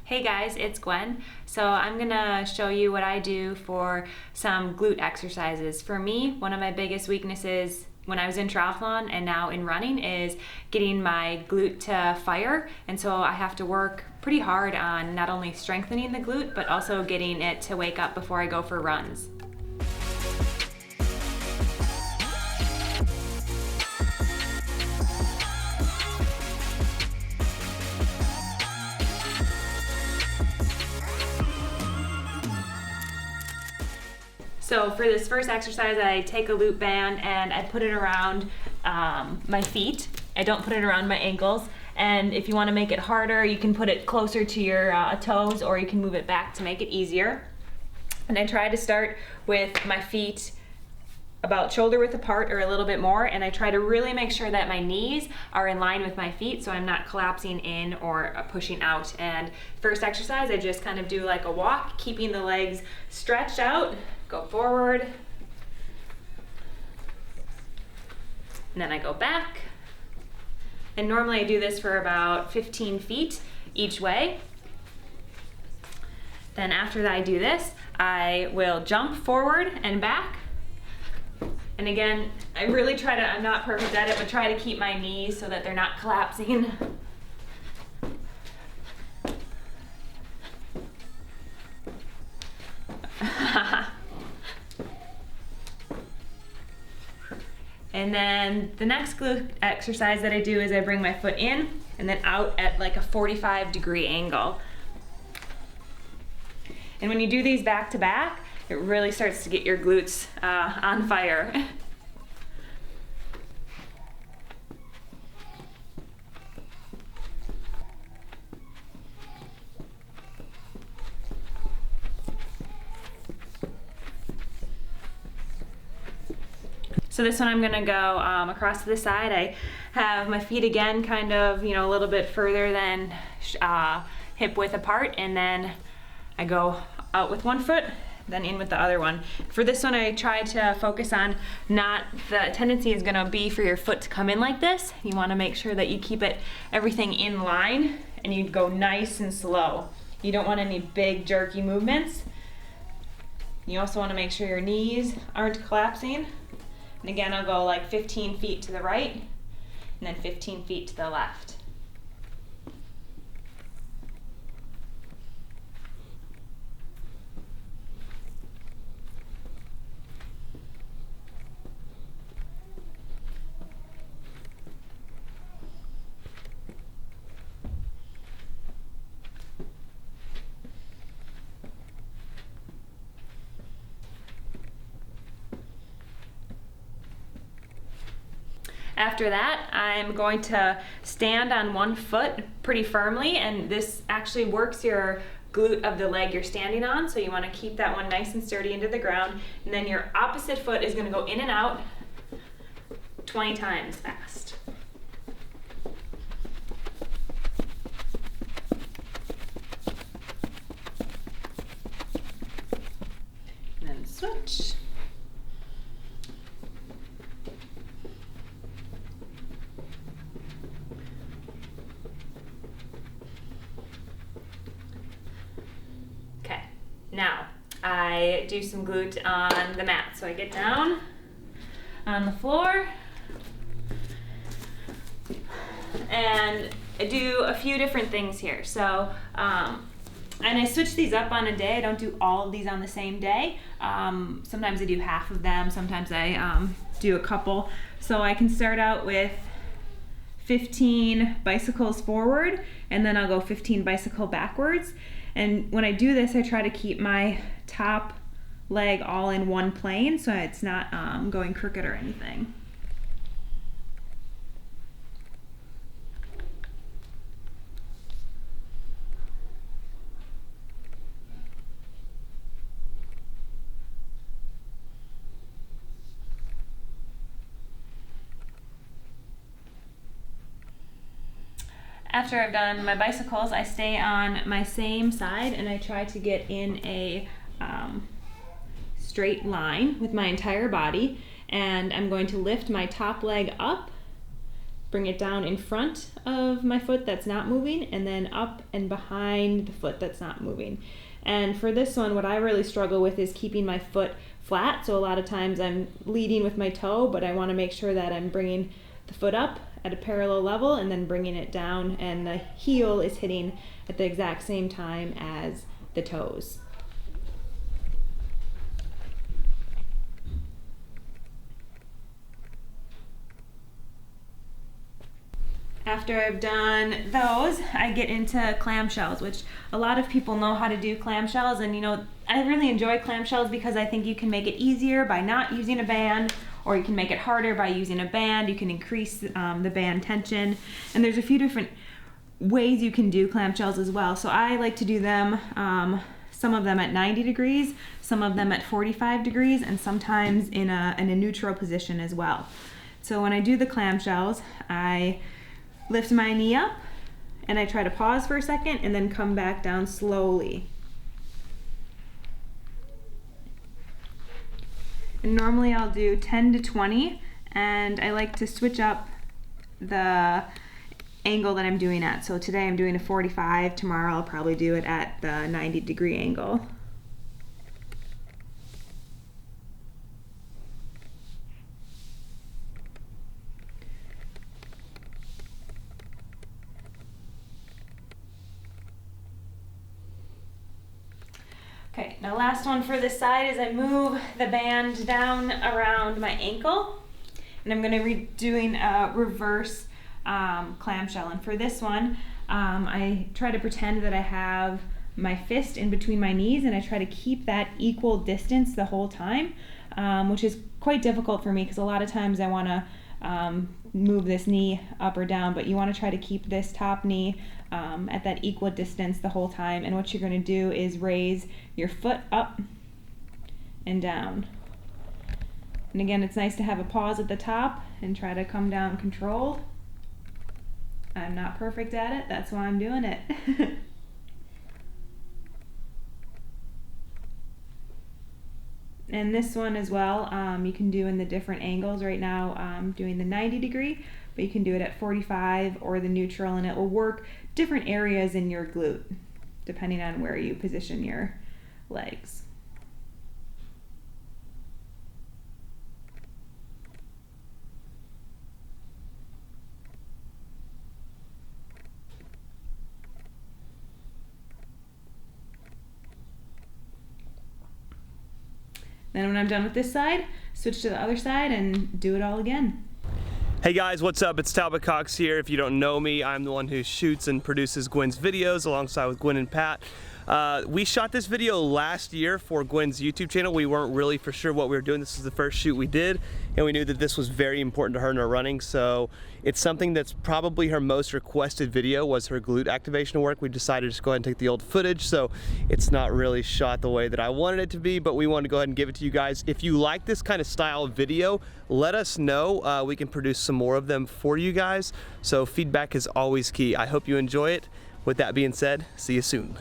Hey guys, it's Gwen. So I'm gonna show you what I do for some glute exercises. For me, one of my biggest weaknesses when I was in triathlon and now in running is getting my glute to fire. And so I have to work pretty hard on not only strengthening the glute, but also getting it to wake up before I go for runs. So for this first exercise, I take a loop band and I put it around my feet. I don't put it around my ankles. And if you want to make it harder, you can put it closer to your toes, or you can move it back to make it easier. And I try to start with my feet about shoulder width apart or a little bit more, and I try to really make sure that my knees are in line with my feet so I'm not collapsing in or pushing out. And first exercise, I just kind of do like a walk, keeping the legs stretched out, go forward, and then I go back. And normally I do this for about 15 feet each way. Then after that I do this, I will jump forward and back. And again, I really try to, I'm not perfect at it, but try to keep my knees so that they're not collapsing. And then the next glute exercise that I do is I bring my foot in and then out at like a 45-degree angle. And when you do these back to back, it really starts to get your glutes on fire. So this one I'm gonna go across to the side. I have my feet again kind of, a little bit further than hip width apart, and then I go out with one foot, then in with the other one. For this one, I try to focus on the tendency is gonna be for your foot to come in like this. You wanna make sure that you keep everything in line, and you go nice and slow. You don't want any big jerky movements. You also wanna make sure your knees aren't collapsing. And again, I'll go like 15 feet to the right, and then 15 feet to the left. After that, I'm going to stand on one foot pretty firmly, and this actually works your glute of the leg you're standing on, so you want to keep that one nice and sturdy into the ground, and then your opposite foot is going to go in and out 20 times fast. And then switch. Now, I do some glute on the mat. So I get down on the floor and I do a few different things here. So, and I switch these up on a day. I don't do all of these on the same day. Sometimes I do half of them. Sometimes I do a couple. So I can start out with 15 bicycles forward, and then I'll go 15 bicycle backwards. And when I do this, I try to keep my top leg all in one plane so it's not going crooked or anything. After I've done my bicycles, I stay on my same side and I try to get in a straight line with my entire body. And I'm going to lift my top leg up, bring it down in front of my foot that's not moving, and then up and behind the foot that's not moving. And for this one, what I really struggle with is keeping my foot flat. So a lot of times I'm leading with my toe, but I want to make sure that I'm bringing the foot up at a parallel level and then bringing it down, and the heel is hitting at the exact same time as the toes. After I've done those, I get into clamshells, which a lot of people know how to do clamshells, and you know, I really enjoy clamshells because I think you can make it easier by not using a band, or you can make it harder by using a band. You can increase the band tension, and there's a few different ways you can do clamshells as well. So I like to do them, some of them at 90 degrees, some of them at 45 degrees, and sometimes in a neutral position as well. So when I do the clamshells, I lift my knee up and I try to pause for a second and then come back down slowly. And normally I'll do 10 to 20, and I like to switch up the angle that I'm doing at. So today I'm doing a 45, tomorrow I'll probably do it at the 90-degree angle. Okay, now last one for this side is I move the band down around my ankle, and I'm going to be doing a reverse clamshell. And for this one, I try to pretend that I have my fist in between my knees, and I try to keep that equal distance the whole time, which is quite difficult for me because a lot of times I want to move this knee up or down, but you want to try to keep this top knee at that equal distance the whole time. And what you're going to do is raise your foot up and down. And again, it's nice to have a pause at the top and try to come down controlled. I'm not perfect at it, that's why I'm doing it. And this one as well, you can do in the different angles. Right now I'm doing the 90 degree, but you can do it at 45 or the neutral, and it will work different areas in your glute depending on where you position your legs. Then when I'm done with this side, switch to the other side and do it all again. Hey guys, what's up? It's Talbot Cox here. If you don't know me, I'm the one who shoots and produces Gwen's videos alongside with Gwen and Pat. We shot this video last year for Gwen's YouTube channel. We weren't really for sure what we were doing. This is the first shoot we did, and we knew that this was very important to her in her running. So it's something that's probably her most requested video was her glute activation work. We decided to just go ahead and take the old footage, so it's not really shot the way that I wanted it to be, but we wanted to go ahead and give it to you guys. If you like this kind of style of video, let us know. We can produce some more of them for you guys. So feedback is always key. I hope you enjoy it. With that being said, see you soon.